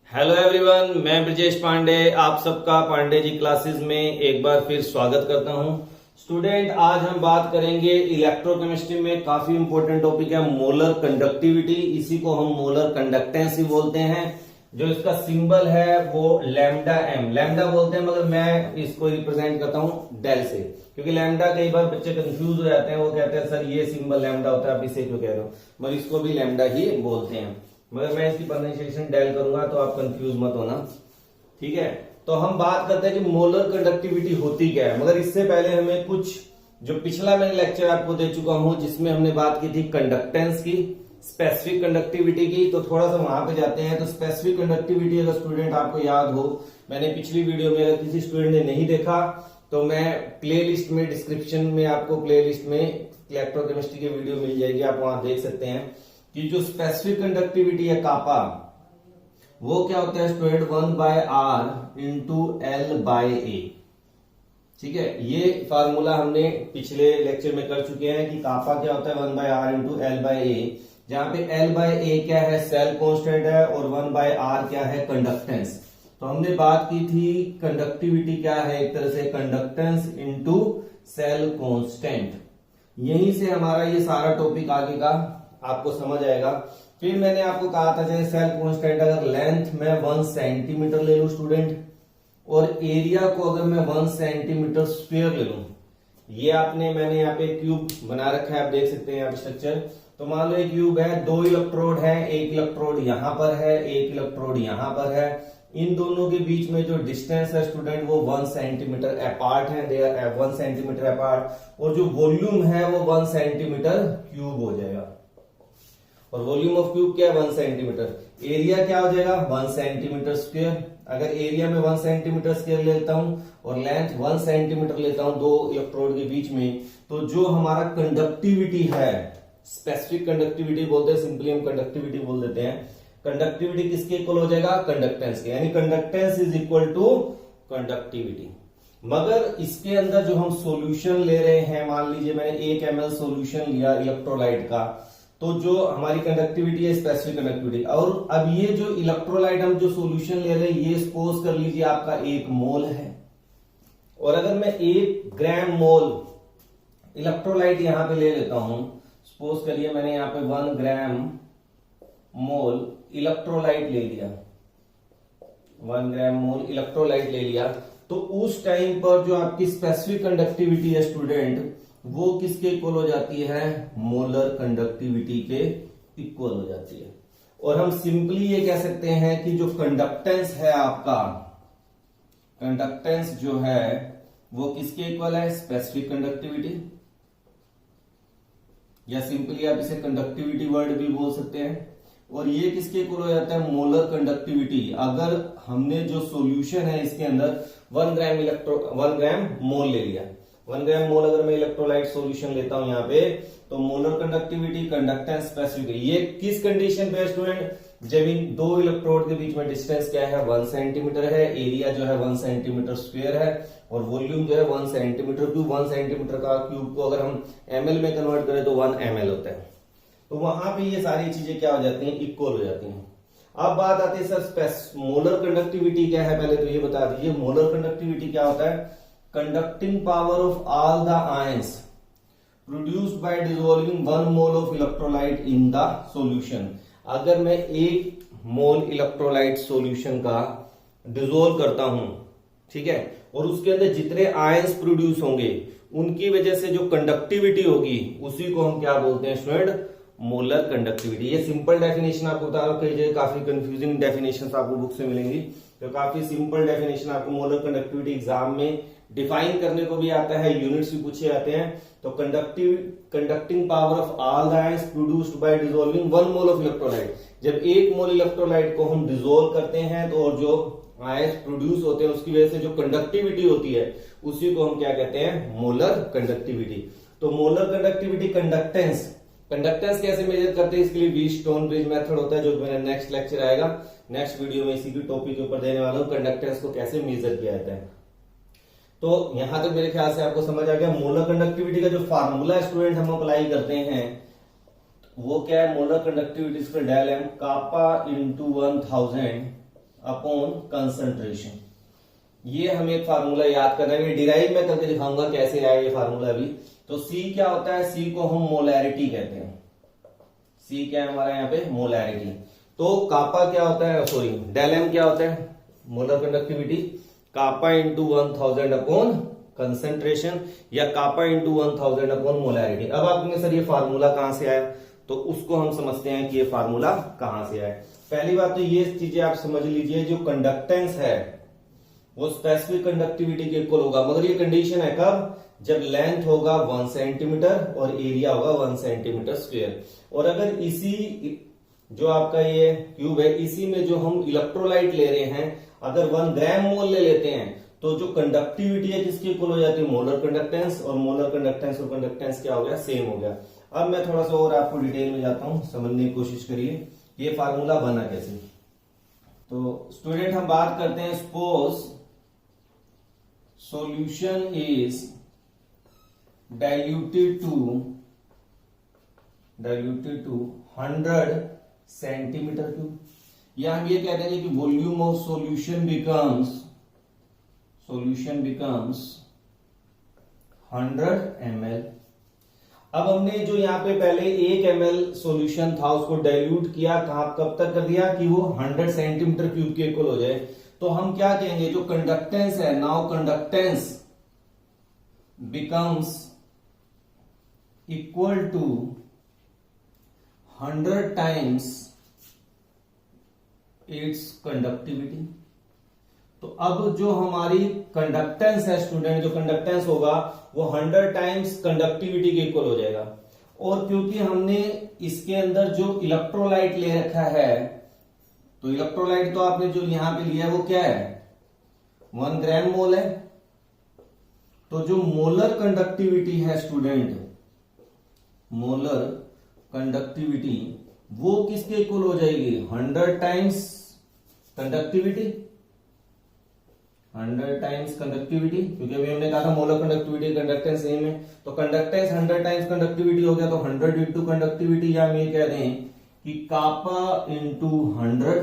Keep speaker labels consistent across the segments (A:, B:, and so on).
A: Hello everyone, मैं ब्रजेश पांडे आप सबका पांडे जी क्लासेस में एक बार फिर स्वागत करता हूं। स्टूडेंट, आज हम बात करेंगे इलेक्ट्रोकेमिस्ट्री में काफी इंपॉर्टेंट टॉपिक है मोलर कंडक्टिविटी। इसी को हम मोलर कंडक्टेंस ही बोलते हैं। जो इसका सिंबल है वो लैम्डा एम, लैम्डा बोलते हैं, मगर मैं इसको रिप्रेजेंट करता हूं डेल से, क्योंकि लैम्डा कई बार बच्चे कंफ्यूज हो जाते हैं। वो कहते हैं सर ये सिंबल लैम्डा होता है, आप इसे क्यों कह रहे हो, मगर इसको भी लैम्डा ही बोलते हैं, मगर मैं इसकी प्रोनाउंसिएशन डेल करूंगा तो आप कंफ्यूज मत होना, ठीक है। तो हम बात करते हैं कि मोलर कंडक्टिविटी होती क्या है, मगर इससे पहले हमें कुछ जो पिछला मैंने लेक्चर आपको दे चुका हूं जिसमें हमने बात की थी कंडक्टेंस की, स्पेसिफिक कंडक्टिविटी की, तो थोड़ा सा वहां पे जाते हैं। तो स्पेसिफिक कंडक्टिविटी अगर स्टूडेंट आपको याद हो, मैंने पिछली वीडियो में, अगर किसी स्टूडेंट ने नहीं देखा तो मैं प्लेलिस्ट में, डिस्क्रिप्शन में आपको प्लेलिस्ट में इलेक्ट्रोकेमिस्ट्री की वीडियो मिल जाएगी, आप वहां देख सकते हैं कि जो स्पेसिफिक कंडक्टिविटी है कापा, वो क्या होता है student, 1/r into L by A. ठीक है, ये फार्मूला हमने पिछले लेक्चर में कर चुके हैं कि कापा क्या होता है 1/r इंटू एल बाय ए, जहां पे एल बाय ए क्या है, सेल कांस्टेंट है, और 1/r क्या है, कंडक्टेंस। तो हमने बात की थी कंडक्टिविटी क्या है, एक तरह से कंडक्टेंस इंटू सेल कांस्टेंट। यहीं से हमारा ये सारा टॉपिक आगे का आपको समझ आएगा। फिर मैंने आपको कहा था जैसे सेल कांस्टेंट, अगर लेंथ में 1 सेंटीमीटर ले लूं स्टूडेंट, और एरिया को अगर मैं 1 सेंटीमीटर स्क्वायर ले लूं, ये मैंने यहाँ पे क्यूब बना रखा है, आप देख सकते हैं यहाँ पे स्ट्रक्चर। तो मान लो एक क्यूब है, 2 इलेक्ट्रोड है, एक इलेक्ट्रोड यहां पर है, एक इलेक्ट्रोड यहां पर है। इन दोनों के बीच में जो डिस्टेंस है स्टूडेंट वो 1 सेंटीमीटर अपार्ट है, दे आर 1 सेंटीमीटर अपार्ट, और जो वॉल्यूम है वो 1 सेंटीमीटर क्यूब हो जाएगा। और वॉल्यूम ऑफ क्यूब क्या है, 1 सेंटीमीटर। एरिया क्या हो जाएगा, 1 सेंटीमीटर स्क्वायर। अगर एरिया में 1 सेंटीमीटर स्क्वायर लेता हूं और लेंथ 1 सेंटीमीटर लेता हूं दो इलेक्ट्रोड के बीच में, तो जो हमारा कंडक्टिविटी है, स्पेसिफिक कंडक्टिविटी बोलते हैं, सिंपली हम कंडक्टिविटी बोल देते हैं। कंडक्टिविटी किसके इक्वल हो जाएगा, कंडक्टेंस के, यानी conductance is equal to conductivity. मगर इसके अंदर जो हम सॉल्यूशन ले रहे हैं, मान लीजिए मैंने 1 ml सॉल्यूशन लिया इलेक्ट्रोलाइट का, तो जो हमारी कंडक्टिविटी है स्पेसिफिक कंडक्टिविटी। और अब ये जो इलेक्ट्रोलाइट हम जो सॉल्यूशन ले रहे हैं, ये सपोज कर लीजिए आपका 1 मोल है, और अगर मैं 1 ग्राम मोल इलेक्ट्रोलाइट यहां पे ले लेता हूं, सपोज करिए मैंने यहां पे 1 ग्राम मोल इलेक्ट्रोलाइट ले लिया, 1 ग्राम मोल इलेक्ट्रोलाइट ले लिया, तो उस टाइम पर जो आपकी स्पेसिफिक कंडक्टिविटी है स्टूडेंट, वो किसके इक्वल हो जाती है, मोलर कंडक्टिविटी के इक्वल हो जाती है। और हम सिंपली ये कह सकते हैं कि जो कंडक्टेंस है आपका, कंडक्टेंस जो है वो किसके इक्वल है, स्पेसिफिक कंडक्टिविटी, या सिंपली आप इसे कंडक्टिविटी वर्ड भी बोल सकते हैं। और ये किसके इक्वल हो जाता है, मोलर कंडक्टिविटी। अगर हमने जो सॉल्यूशन है इसके अंदर 1 ग्राम मोल ले लिया, 1 ग्राम मोल अगर मैं इलेक्ट्रोलाइट सॉल्यूशन लेता हूं यहाँ पे, तो मोलर कंडक्टिविटी, कंडक्टेंस, स्पेसिफिक, ये किस कंडीशन पे है स्टूडेंट, जब इन दो इलेक्ट्रोड के बीच में डिस्टेंस क्या है, 1 सेंटीमीटर है, एरिया जो है 1 सेंटीमीटर स्क्वायर है, और वॉल्यूम जो है 1 सेंटीमीटर क्यूब। 1 सेंटीमीटर का क्यूब को अगर हम ml में कन्वर्ट करें तो 1 ml होता है। तो वहां पे ये सारी चीजें क्या हो जाती हैं, इक्वल हो जाती हैं। अब बात आती है सर मोलर कंडक्टिविटी क्या है, पहले तो ये बता दीजिए मोलर कंडक्टिविटी क्या होता है। Conducting power of all the ions produced by dissolving 1 mole of electrolyte in the solution. अगर मैं 1 मोल इलेक्ट्रोलाइट सॉल्यूशन का डिसॉल्व करता हूं, ठीक है, और उसके अंदर जितने आयंस प्रोड्यूस होंगे उनकी वजह से जो कंडक्टिविटी होगी उसी को हम क्या बोलते हैं स्टूडेंट, मोलर कंडक्टिविटी। ये सिंपल डेफिनेशन आपको बता रहा हूं, कई जगह काफी कंफ्यूजिंग डेफिनेशंस आपको बुक से मिलेंगी, तो काफी सिंपल डेफिनेशन आपको मोलर कंडक्टिविटी एग्जाम में डिफाइन करने को भी आता है, यूनिट्स भी पूछे जाते हैं। तो conducting power of all the ions produced by dissolving 1 mole of electrolyte. जब 1 मोल इलेक्ट्रोलाइट को हम डिसॉल्व करते हैं तो और जो आयंस प्रोड्यूस होते हैं उसकी वजह से जो कंडक्टिविटी होती है उसी को हम क्या कहते हैं, मोलर कंडक्टिविटी। तो मोलर कंडक्टिविटी, कंडक्टेंस कैसे मेजर करते हैं, इसके लिए व्हीटस्टोन ब्रिज मेथड होता है, जो मेरा नेक्स्ट लेक्चर आएगा, नेक्स्ट वीडियो में इसी की टॉपिक के ऊपर देने वाला हूं, कंडक्टेंस को कैसे मेजर किया जाता है। तो यहां तक मेरे ख्याल से आपको समझ आ गया। मोलर कंडक्टिविटी का जो फार्मूला स्टूडेंट हम अप्लाई करते हैं वो क्या है, मोलर कंडक्टिविटी डेल एम कापा इंटू 1000 अपॉन कंसंट्रेशन। ये हमें एक फार्मूला याद करना है, डिराइव में करके दिखाऊंगा कैसे आया ये फार्मूला भी। तो C क्या होता है, C को हम मोलैरिटी कहते हैं। C क्या है हमारा यहाँ पे, मोलैरिटी। तो कापा क्या होता है, सॉरी डेल M क्या होता है, मोलर कंडक्टिविटी, कापा इंटू 1000 अपॉन कंसंट्रेशन, या कापा इंटू 1000 अपॉन मोलैरिटी। अब आप कहेंगे सर ये फार्मूला कहां से आया, तो उसको हम समझते हैं कि ये फार्मूला कहां से आया। पहली बात तो ये चीजें आप समझ लीजिए, जो कंडक्टेंस है वो स्पेसिफिक कंडक्टिविटी के इक्वल होगा, मगर ये कंडीशन है कब, जब लेंथ होगा 1 सेंटीमीटर और एरिया होगा 1 सेंटीमीटर स्क्वायर। और अगर इसी जो आपका ये क्यूब है, इसी में जो हम इलेक्ट्रोलाइट ले रहे हैं, अगर 1 ग्राम मोल ले लेते हैं, तो जो कंडक्टिविटी है किसकी इक्वल हो जाती है, मोलर कंडक्टेंस। और मोलर कंडक्टेंस और कंडक्टेंस क्या हो गया, सेम हो गया। अब मैं थोड़ा सा और आपको डिटेल में जाता हूं, समझने की कोशिश करिए ये फार्मूला बना कैसे। तो स्टूडेंट हम बात करते हैं, suppose solution is diluted to 100 centimetre cube, या हम ये कहते हैं कि volume of solution becomes 100 ml। अब हमने जो यहाँ पे पहले 1 ml सॉल्यूशन था उसको डाइल्यूट किया, कब तक कर दिया कि वो 100 सेंटीमीटर क्यूब के इक्वल हो जाए। तो हम क्या कहेंगे, जो कंडक्टेंस है, now conductance becomes equal to 100 times its conductivity. तो अब जो हमारी कंडक्टेंस है स्टूडेंट, जो कंडक्टेंस होगा वो 100 टाइम्स कंडक्टिविटी के इक्वल हो जाएगा। और क्योंकि हमने इसके अंदर जो इलेक्ट्रोलाइट ले रखा है, तो इलेक्ट्रोलाइट तो आपने जो यहां पे लिया है वो क्या है, 1 ग्राम मोल है। तो जो मोलर कंडक्टिविटी है स्टूडेंट, मोलर कंडक्टिविटी वो किसके इक्वल हो जाएगी, 100 टाइम्स कंडक्टिविटी, 100 टाइम्स कंडक्टिविटी, क्योंकि अभी हमने कहा था मोलर कंडक्टिविटी कंडक्टेंस सेम है। तो कंडक्टेंस 100 टाइम्स कंडक्टिविटी हो गया, तो 100 इंटू कंडक्टिविटी, या हम ये कह दें कि कापा इंटू 100,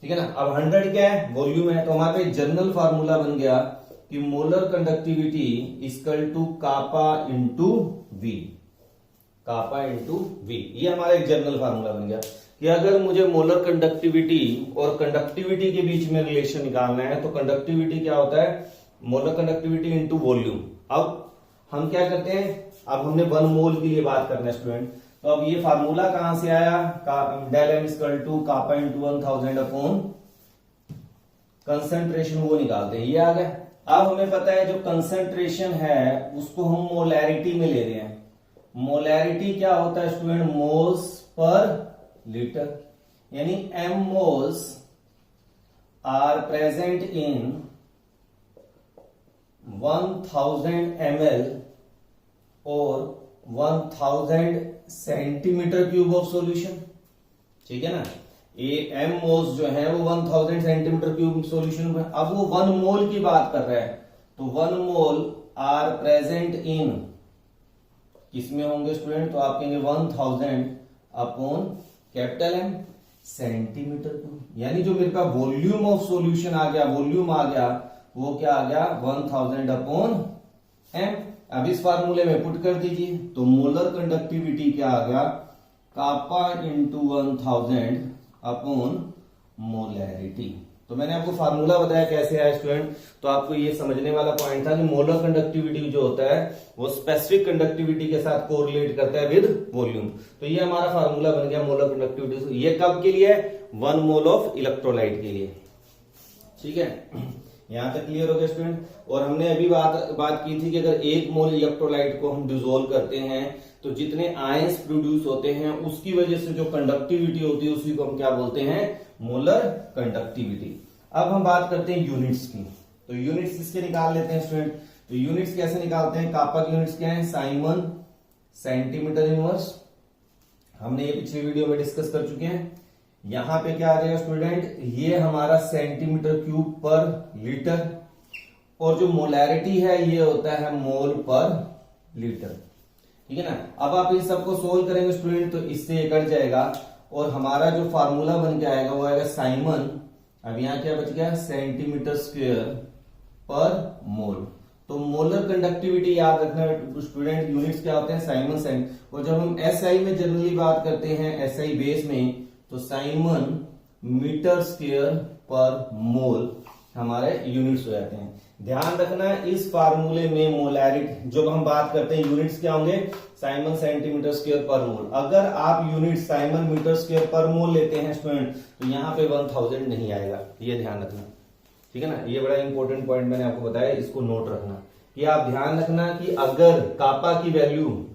A: ठीक है ना। अब 100 क्या है, वॉल्यूम है, तो हमारे पे जनरल फार्मूला बन गया कि molar conductivity equal to kappa into V, kappa into V. ये हमारा एक जनरल फार्मूला बन गया कि अगर मुझे मोलर कंडक्टिविटी और कंडक्टिविटी के बीच में रिलेशन निकालना है, तो कंडक्टिविटी क्या होता है, मोलर कंडक्टिविटी इंटू वॉल्यूम। अब हम क्या करते हैं, अब हमने 1 मोल के लिए बात करना है स्टूडेंट। तो अब ये फार्मूला कहां से आया, del M equal to kappa into 1000 upon concentration, वो निकालते हैं, ये आ गया। अब हमें पता है जो कंसंट्रेशन है उसको हम मोलैरिटी में ले रहे हैं। मोलैरिटी क्या होता है स्टूडेंट, मोल्स पर लीटर, यानी m moles are present in 1000 ml और 1000 सेंटीमीटर क्यूब ऑफ सॉल्यूशन, ठीक है ना। ये m मोल्स जो है वो 1000 सेंटीमीटर क्यूब सॉल्यूशन में। अब वो 1 मोल की बात कर रहा है, तो 1 मोल आर प्रेजेंट इन, किसमें होंगे स्टूडेंट, तो आप कहेंगे 1000 upon capital M centimetre cube, यानी जो मेरे पास वॉल्यूम ऑफ सॉल्यूशन आ गया, वॉल्यूम आ गया, वो क्या आ गया 1000 अपॉन M। अब इस फार्मूले में पुट कर दीजिए, तो मोलर कंडक्टिविटी क्या आ गया, कापा इंटू 1000 अपॉन मोलैरिटी। तो मैंने आपको फार्मूला बताया कैसे आया स्टूडेंट, तो आपको ये समझने वाला पॉइंट था कि मोलर कंडक्टिविटी जो होता है वो स्पेसिफिक कंडक्टिविटी के साथ कोरिलेट करता है विद वॉल्यूम। तो ये हमारा फार्मूला बन गया मोलर कंडक्टिविटी। ये कब के लिए, 1 मोल ऑफ इलेक्ट्रोलाइट के लिए, ठीक है। यहां तक क्लियर हो गया स्टूडेंट। और हमने अभी बात की थी कि अगर 1 मोल इलेक्ट्रोलाइट को हम डिसोल्व करते हैं तो जितने आयंस प्रोड्यूस होते हैं उसकी वजह से जो कंडक्टिविटी होती है उसी को हम क्या बोलते हैं, मोलर कंडक्टिविटी। अब हम बात करते हैं यूनिट्स की। तो यूनिट्स इसके निकाल लेते हैं स्टूडेंट। तो यूनिट्स कैसे निकालते हैं, कापा की यूनिट्स क्या है, साइमन सेंटीमीटर इनवर्स, हमने ये पिछली वीडियो में डिस्कस कर चुके हैं। यहां पे क्या आ जाएगा स्टूडेंट, ये हमारा सेंटीमीटर क्यूब पर लीटर, और जो मोलैरिटी है ये होता है मोल पर लीटर, ठीक है ना। अब आप इन सबको सोल्व करेंगे स्टूडेंट तो इससे ये कट जाएगा, और हमारा जो फार्मूला बन के आएगा वो आएगा साइमन अब यहाँ क्या बच गया, सेंटीमीटर स्क्वायर पर मोल। तो मोलर कंडक्टिविटी याद रखना स्टूडेंट, यूनिट्स क्या होते हैं, साइमन सेंट। और जब हम एसआई में जनरली बात करते हैं, एसआई बेस में, तो साइमन मीटर स्क्वायर पर मोल हमारे यूनिट्स हो जाते हैं। ध्यान रखना इस फार्मूले में मोलैरिटी, जब हम बात करते हैं यूनिट्स क्या होंगे, साइमन सेंटीमीटर स्क्वायर पर मोल। अगर आप यूनिट साइमन मीटर स्क्वायर पर मोल लेते हैं स्टूडेंट, तो यहाँ पे 1000 नहीं आएगा, ये ध्यान रखना, ठीक है ना। ये बड़ा इंपॉर्टेंट पॉइंट मैंने आपको बताया, इसको नोट रखना कि आप ध्यान रखना कि अगर कापा की वैल्यू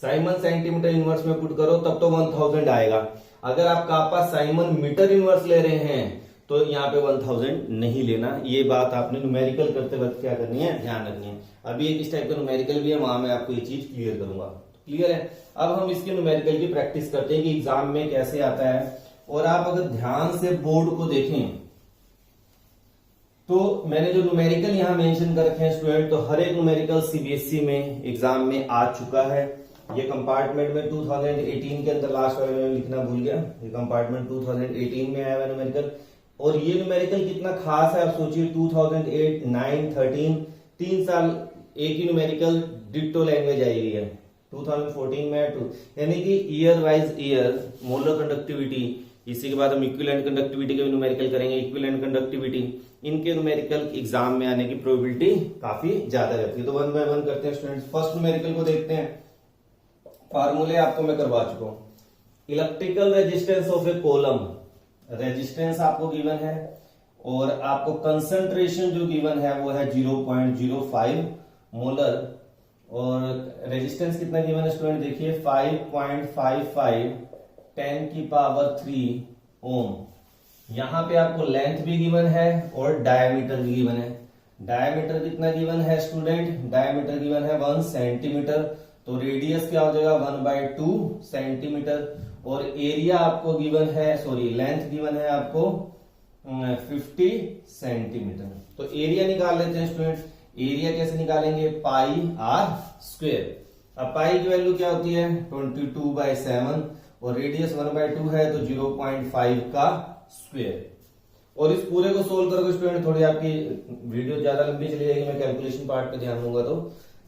A: साइमन सेंटीमीटर इनवर्स में पुट करो तब तो 1000 आएगा। अगर आप कापा साइमन मीटर इनवर्स ले रहे हैं तो यहाँ पे 1000 नहीं लेना। ये बात आपने न्यूमेरिकल करते वक्त क्या करनी है, ध्यान रखनी है। अभी एक इस टाइप का न्यूमेरिकल भी है, वहां मैं आपको ये चीज क्लियर करूंगा। क्लियर है। अब हम इसके न्यूमेरिकल की प्रैक्टिस करते हैं कि एग्जाम में कैसे आता है। और आप अगर ध्यान से बोर्ड को देखें तो मैंने जो न्यूमेरिकल यहाँ मेंशन कर रखे हैं स्टूडेंट, तो हर एक न्यूमेरिकल सीबीएसई में एग्जाम में आ चुका है। ये कंपार्टमेंट में 2018 के अंदर लास्ट वाले में लिखना भूल गया, ये कंपार्टमेंट 2018 में आया हुआ न्यूमेरिकल। और ये न्यूमेरिकल कितना खास है आप सोचिए, 2008, 9, 13 3 साल एक ही न्यूमेरिकल डिट्टो लैंग्वेज आई हुई है। 2014 में यानी कि year wise year molar conductivity, इसी के बाद हम इक्विवेलेंट कंडक्टिविटी के न्यूमेरिकल करेंगे। इक्विवेलेंट कंडक्टिविटी इनके न्यूमेरिकल एग्जाम में आने की प्रोबेबिलिटी काफी ज्यादा रहती है। तो 1 बाय 1 करते हैं स्टूडेंट्स। फर्स्ट न्यूमेरिकल को देखते हैं। फार्मूले आपको मैं करवा चुका हूं। Electrical resistance of A column, resistance आपको गिवन है और आपको कंसंट्रेशन जो गिवन है वो है 0.05 मोलर। और रेजिस्टेंस कितना गिवन है स्टूडेंट, देखिए 5.55 10⁻³ ओम। यहां पे आपको लेंथ भी गिवन है और डायमीटर भी गिवन है। डायमीटर कितना गिवन है स्टूडेंट, डायमीटर गिवन है 1 सेंटीमीटर। तो रेडियस क्या हो जाएगा 1/2 सेंटीमीटर। और एरिया आपको गिवन है, सॉरी लेंथ गिवन है आपको 50 सेंटीमीटर। तो एरिया निकाल लेते हैं स्टूडेंट। एरिया कैसे निकालेंगे, πr²। अब पाई की वैल्यू क्या होती है 22/7 और रेडियस 1/2 है तो 0.5 का स्क्वायर। और इस पूरे को सोल्व करोगे स्टूडेंट, थोड़ी आपकी वीडियो ज्यादा लंबी चली जाएगी, मैं कैलकुलेशन पार्ट पे ध्यान दूंगा।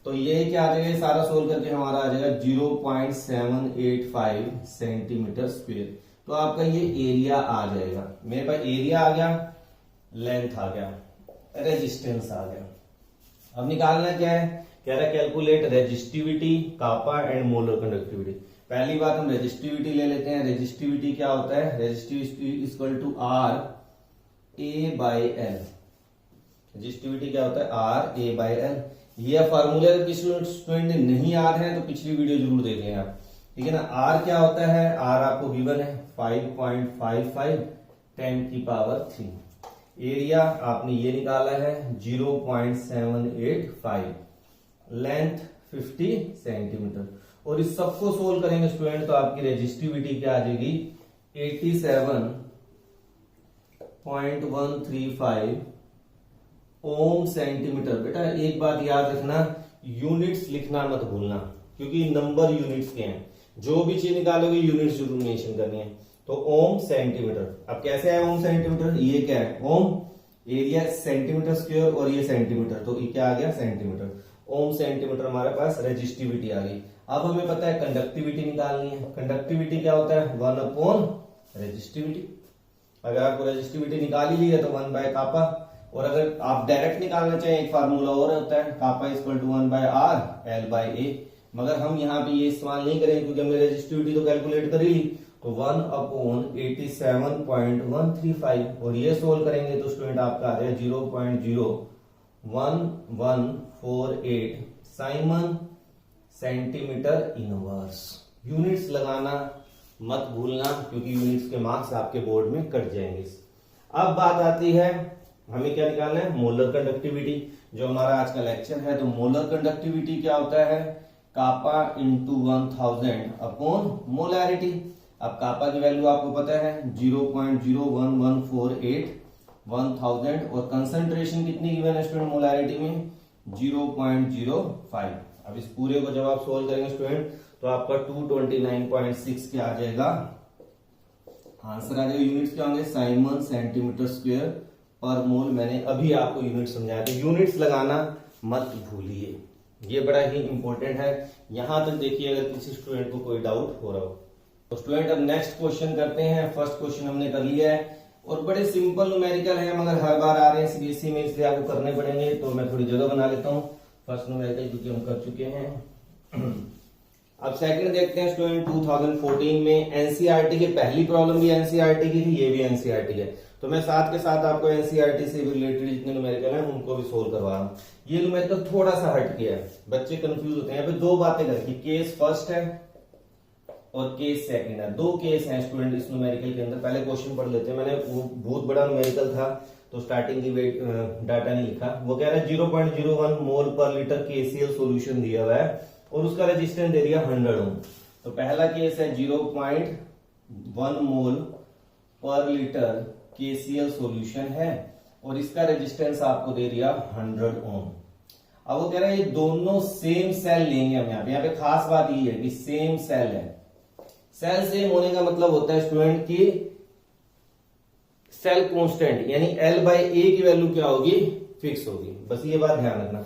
A: तो ये क्या आ जाएगा, सारा सोल्व करके हमारा आ जाएगा 0.785 सेंटीमीटर स्क्वायर। तो आपका ये एरिया आ जाएगा। मेरे पास एरिया आ गया, लेंथ आ गया, रेजिस्टेंस आ गया। अब निकालना क्या है, कह रहा है calculate resistivity, kappa and molar conductivity. पहली बात हम रेजिस्टिविटी ले लेते हैं। रेजिस्टिविटी क्या होता है, resistivity equal to RA/L। Resistivity क्या होता है, RA/L। ये फॉर्मूले अगर किसी स्टूडेंट ने नहीं याद है तो पिछली वीडियो जरूर देखें आप, ठीक है ना। R क्या होता है, R आपको गिवन है 5.55 10⁻³। एरिया आपने ये निकाला है 0.785, लेंथ 50 सेंटीमीटर। और इस सबको सोल्व करेंगे स्टूडेंट तो आपकी रेजिस्टिविटी क्या आ जाएगी 87.135 ओम सेंटीमीटर। बेटा एक बात याद रखना, यूनिट्स लिखना मत भूलना, क्योंकि नंबर यूनिट्स के हैं। जो भी चीज निकालोगे यूनिट्स जरूर मेंशन करनी है। तो ओम सेंटीमीटर, अब कैसे है ओम सेंटीमीटर, ये क्या है ओम, एरिया सेंटीमीटर स्क्वायर और ये सेंटीमीटर, तो ये क्या आ गया सेंटीमीटर। ओम सेंटीमीटर हमारे पास रेजिस्टिविटी आ गई। अब हमें पता है कंडक्टिविटी निकालनी है। कंडक्टिविटी क्या होता है 1/रेजिस्टिविटी। अगर आपको रेजिस्टिविटी निकाली ली है तो 1/कापा। और अगर आप डायरेक्ट निकालना चाहें एक फार्मूला और होता है, कापा इक्वल टू 1/R/L/A। मगर हम यहाँ पे ये इस्तेमाल नहीं करेंगे क्योंकि हमने रेजिस्टिविटी तो कैलकुलेट कर ली। तो 1/87.135 और ये सोल्व करेंगे तो स्टूडेंट आपका आ जाएगा 0.01148 साइमन सेंटीमीटर इनवर्स। यूनिट्स लगाना मत भूलना क्योंकि यूनिट्स के मार्क्स आपके बोर्ड में कट जाएंगे। अब बात आती है हमें क्या निकालना है, मोलर कंडक्टिविटी, जो हमारा आज का लेक्चर है। तो मोलर कंडक्टिविटी क्या होता है, कापा इंटू 1000 अपॉन मोलैरिटी। अब कापा की वैल्यू आपको पता है 0.01148 1000 और कंसंट्रेशन कितनी गिवन है स्टूडेंट मोलैरिटी में 0.05। अब इस पूरे को जब आप सोल्व करेंगे स्टूडेंट तो आपका 229.6 क्या आ जाएगा आंसर आ जाएगा। यूनिट्स क्या होंगे, साइमन सेंटीमीटर स्क्वायर पर मोल। मैंने अभी आपको यूनिट्स समझाया था, यूनिट्स लगाना मत भूलिए, ये बड़ा ही इंपॉर्टेंट है। यहां तक देखिए अगर किसी स्टूडेंट को कोई डाउट हो रहा हो तो स्टूडेंट अब नेक्स्ट क्वेश्चन करते हैं। फर्स्ट क्वेश्चन हमने कर लिया है और बड़े सिंपल न्यूमेरिकल है, मगर हर बार आ रहे हैं सीबीएसई में, इसलिए आपको करने पड़ेंगे। तो मैं थोड़ी जगह बना लेता हूँ फर्स्ट न्यूमेरिकल क्योंकि हम कर चुके हैं। अब सेकंड देखते हैं स्टूडेंट। 2014 में एनसीईआरटी की पहली प्रॉब्लम भी एनसीईआरटी की थी, ये भी एनसीईआरटी है। तो मैं साथ के साथ आपको एनसीईआरटी से रिलेटेड जितने न्यूमेरिकल हैं उनको भी सोल्व करवा रहा हूँ। ये न्यूमेरिकल थोड़ा सा हट गया है, बच्चे कंफ्यूज होते हैं। यहाँ पे दो बातें करके, केस फर्स्ट है और केस सेकंड है, दो केस हैं स्टूडेंट इस न्यूमेरिकल के अंदर। पहले क्वेश्चन पढ़ लेते हैं। मैंने वो बहुत बड़ा न्यूमेरिकल था तो स्टार्टिंग की वेट डाटा नहीं लिखा। वो कह रहा है 0.01 मोल पर लीटर केसीएल सॉल्यूशन दिया हुआ है और उसका रेजिस्टेंस दे दिया 100 ओम। तो पहला केस है 0.1 मोल पर लीटर केसीएल सॉल्यूशन है और इसका रेजिस्टेंस आपको दे दिया 100 ओम। अब वो कह रहा है ये दोनों सेम सेल लेंगे हम। यहाँ पे खास बात ये है कि सेम सेल है। सेल सेम होने का मतलब होता है स्टूडेंट की सेल कांस्टेंट यानी L/A की वैल्यू क्या होगी, फिक्स होगी। बस ये बात ध्यान रखना।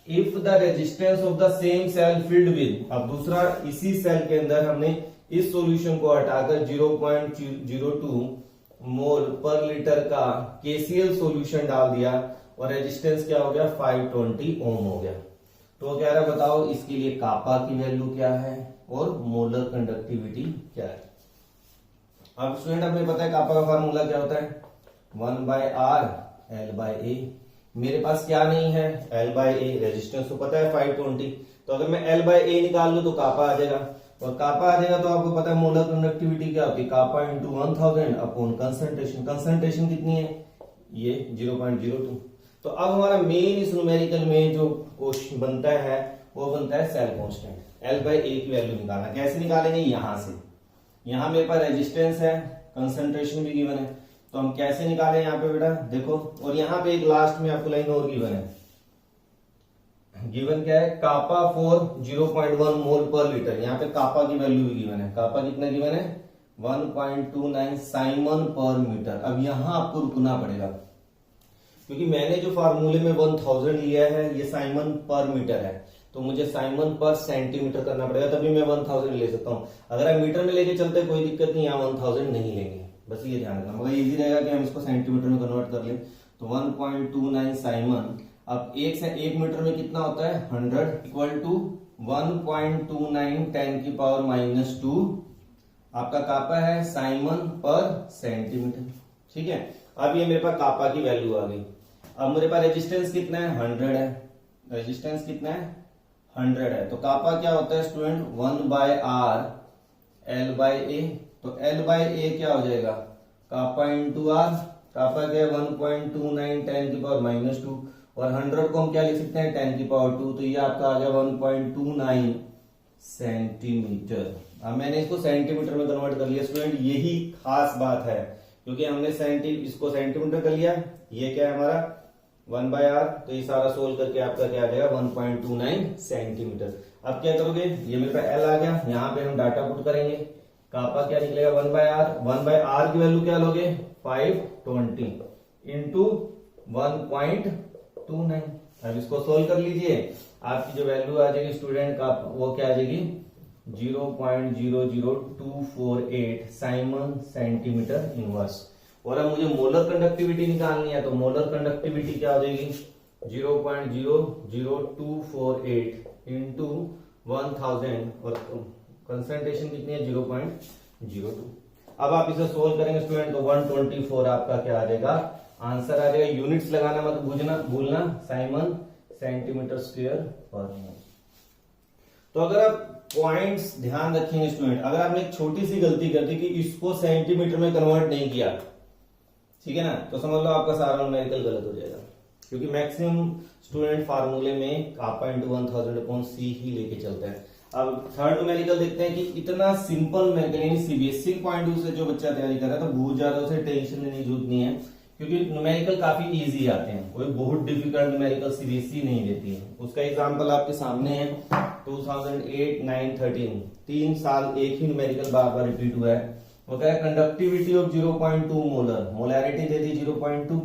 A: If the resistance of the same cell filled with, अब दूसरा इसी सेल के अंदर हमने इस सॉल्यूशन को हटाकर 0.02 मोल पर लीटर का केसीएल सॉल्यूशन डाल दिया और रेजिस्टेंस क्या हो गया, 520 ओम हो गया। तो कह रहा बताओ इसके लिए कापा की वैल्यू क्या है और मोलर कंडक्टिविटी क्या है। अब स्टूडेंट हमें पता है कापा का फार्मूला क्या होता है, 1/R L/A। मेरे पास क्या नहीं है, L/A, रेजिस्टेंस तो पता है 520। तो अगर मैं L/A निकाल लूं तो कापा आ जाएगा और कापा आ जाएगा तो आपको पता है मोलर कंडक्टिविटी क्या होती है, कापा इंटू 1000 अपॉन कंसंट्रेशन। कंसंट्रेशन कितनी है, ये 0.02। तो अब हमारा मेन इस न्यूमेरिकल में जो क्वेश्चन बनता है वो बनता है सेल कांस्टेंट। L/A की वैल्यू निकालना। कैसे निकालेंगे, यहां से। यहां मेरे पास रेजिस्टेंस है, कंसंट्रेशन भी गिवन है, तो हम कैसे निकालें यहाँ पे बेटा देखो। और यहाँ पे एक लास्ट में आपको लाइन और गिवन है। गिवन क्या है, कापा फॉर 0.1 मोल पर लीटर। यहाँ पे कापा की वैल्यू भी गिवन है। कापा कितना गिवन है, 1.29 साइमन पर मीटर। अब यहां आपको रुकना पड़ेगा क्योंकि मैंने जो फार्मूले में 1000 लिया है ये साइमन पर मीटर है, तो मुझे साइमन पर सेंटीमीटर करना पड़ेगा, तभी मैं 1000 ले सकता हूं। अगर आप मीटर में लेके चलते कोई दिक्कत नहीं, यहाँ 1000 नहीं लेंगे। बस ये ध्यान रखना, मगर इजी रहेगा कि हम इसको सेंटीमीटर में कन्वर्ट कर लें। तो 1.29 साइमन, अब एक मीटर में कितना होता है, 100 इक्वल टू 1.29 10⁻²। आपका कापा है साइमन पर सेंटीमीटर, ठीक है। अब ये मेरे पास कापा की वैल्यू आ गई। अब मेरे पास रेजिस्टेंस कितना है, 100 है। रेजिस्टेंस कितना है, 100 है। तो कापा क्या होता है स्टूडेंट, 1/R L/A। तो L/A क्या हो जाएगा, कापा इंटू आर। कापा क्या है, 1.29 10⁻²। और 100 को हम क्या लिख सकते हैं, 10⁻²। तो ये आपका आ गया 1.29 सेंटीमीटर। अब मैंने इसको सेंटीमीटर में कन्वर्ट कर लिया स्टूडेंट। यही खास बात है क्योंकि हमने इसको सेंटीमीटर कर लिया। ये क्या है हमारा 1/R, तो ये सारा सोल्व करके आपका क्या आ जाएगा 1.29 सेंटीमीटर। अब क्या करोगे, ये मेरे पास L आ गया, यहाँ पे हम डाटा पुट करेंगे। कापा क्या निकलेगा 1/R। 1/R की वैल्यू क्या लोगे, 520 इंटू 1.29। अब इसको सोल्व कर लीजिए, आपकी जो वैल्यू आ जाएगी स्टूडेंट का वो क्या आ जाएगी 0.00248 साइमन सेंटीमीटर इनवर्स। और अब मुझे मोलर कंडक्टिविटी निकालनी है, तो मोलर कंडक्टिविटी क्या हो जाएगी 0.00248 इंटू 1000 और कंसंट्रेशन कितनी है 0.02। अब आप इसे सोल्व करेंगे स्टूडेंट तो 124 आपका क्या आ जाएगा, आंसर आ जाएगा। यूनिट्स लगाना मत भूलना, साइमन सेंटीमीटर स्क्वायर पर मोल। तो अगर आप पॉइंट्स ध्यान रखेंगे स्टूडेंट, अगर आपने एक छोटी सी गलती कर दी कि इसको सेंटीमीटर में कन्वर्ट नहीं किया, ठीक है ना, तो समझ लो आपका सारा न्यूमेरिकल गलत हो जाएगा। क्योंकि मैक्सिमम स्टूडेंट फार्मूले में कापा इंटू 1000/C ही लेके चलता है। अब थर्ड न्यूमेरिकल देखते हैं कि इतना सिंपल न्यूमेरिकल यानी सीबीएसई पॉइंट ऑफ व्यू से जो बच्चा तैयारी कर रहा है तो बहुत ज्यादा उसे टेंशन लेने की जरूरत नहीं है, क्योंकि न्यूमेरिकल काफी इजी आते हैं। कोई बहुत डिफिकल्ट न्यूमेरिकल सीबीएसई नहीं देती है। उसका एग्जांपल आपके सामने है 2008, 9, 13 3 साल एक ही न्यूमेरिकल बार बार रिपीट हुआ है। वो कह रहा है conductivity of 0.2 molar, molarity they the 0.2,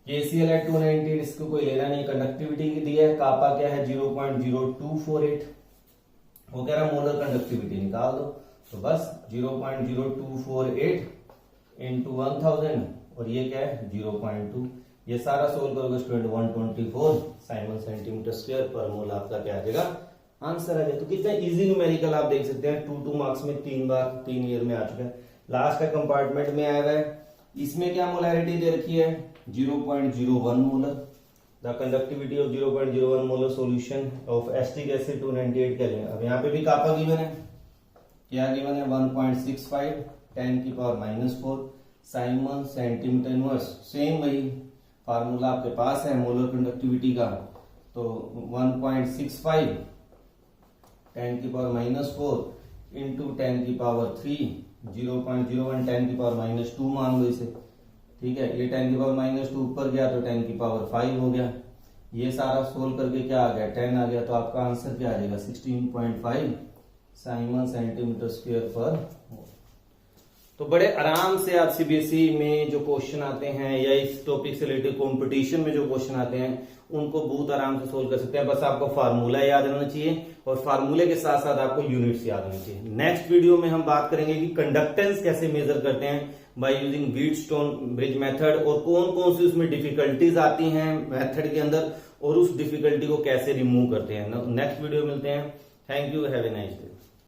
A: KCl है 290, इसको कोई लेना नहीं, कंडक्टिविटी की दी है, कापा क्या है 0.0248, वो कह रहा है मोलर कंडक्टिविटी निकाल दो, तो बस 0.0248 इंटू 1000 और ये क्या है 0.2, ये सारा सोल्व करोगे स्टूडेंट 124 साइमन सेंटीमीटर स्क्वायर पर मोल आपका क्या आ जाएगा आंसर आ जाएगा। तो कितना इजी न्यूमेरिकल आप देख सकते हैं, 2 मार्क्स में 3 बार 3 ईयर में आ चुका है। लास्ट का कंपार्टमेंट में आया हुआ है, इसमें क्या मोलैरिटी दे रखी है 0.01 molar, the conductivity of 0.01 molar solution of acetic acid 298 के लिए। अब यहाँ पे भी कापा गिवन है, क्या गिवन है 1.65 10⁻⁴ साइमन सेंटीमीटर इनवर्स, सेम वही फार्मूला आपके पास है मोलर कंडक्टिविटी का, तो 1.65 10⁻⁴ इंटू 10⁻3 0.01 10⁻⁻2 मान लो इसे, ठीक है। ये 10⁻⁻2 ऊपर गया तो 10⁻5 हो गया, ये सारा सोल्व करके क्या आ गया 10 आ गया, तो आपका आंसर क्या आ जाएगा 16.5 साइमन सेंटीमीटर स्क्वायर पर। तो बड़े आराम से आप सीबीएसई में जो क्वेश्चन आते हैं या इस टॉपिक से रिलेटेड कंपटीशन में जो क्वेश्चन आते हैं उनको बहुत आराम से सोल्व कर सकते हैं। बस आपको फार्मूला याद रहना चाहिए और फार्मूले के साथ साथ आपको यूनिट्स याद रहना चाहिए। नेक्स्ट वीडियो में हम बात करेंगे कि कंडक्टेंस कैसे मेजर करते हैं by using Wheatstone bridge method, और कौन कौन सी उसमें डिफिकल्टीज आती हैं मेथड के अंदर और उस डिफिकल्टी को कैसे रिमूव करते हैं। नेक्स्ट वीडियो मिलते हैं। Thank you, have a nice day.